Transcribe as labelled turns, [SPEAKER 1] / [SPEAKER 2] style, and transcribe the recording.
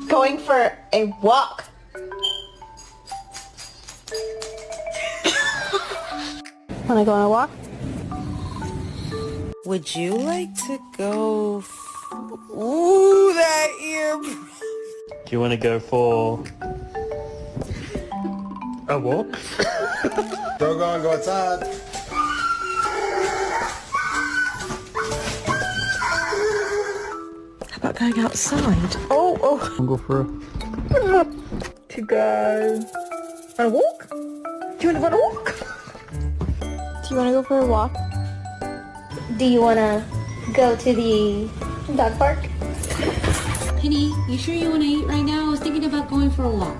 [SPEAKER 1] Going for a walk. Wanna go on a walk?
[SPEAKER 2] Would you like to go? Ooh, that ear.
[SPEAKER 3] Do you want to go for a walk?
[SPEAKER 4] Go outside.
[SPEAKER 2] How about going outside?
[SPEAKER 1] Oh.
[SPEAKER 3] I'll go for
[SPEAKER 1] To go on a walk? Do you wanna go on a walk? Do you wanna go for a walk?
[SPEAKER 5] Do you want to go to the dog park?
[SPEAKER 6] Penny, you sure you want to eat right now? I was thinking about going for a walk.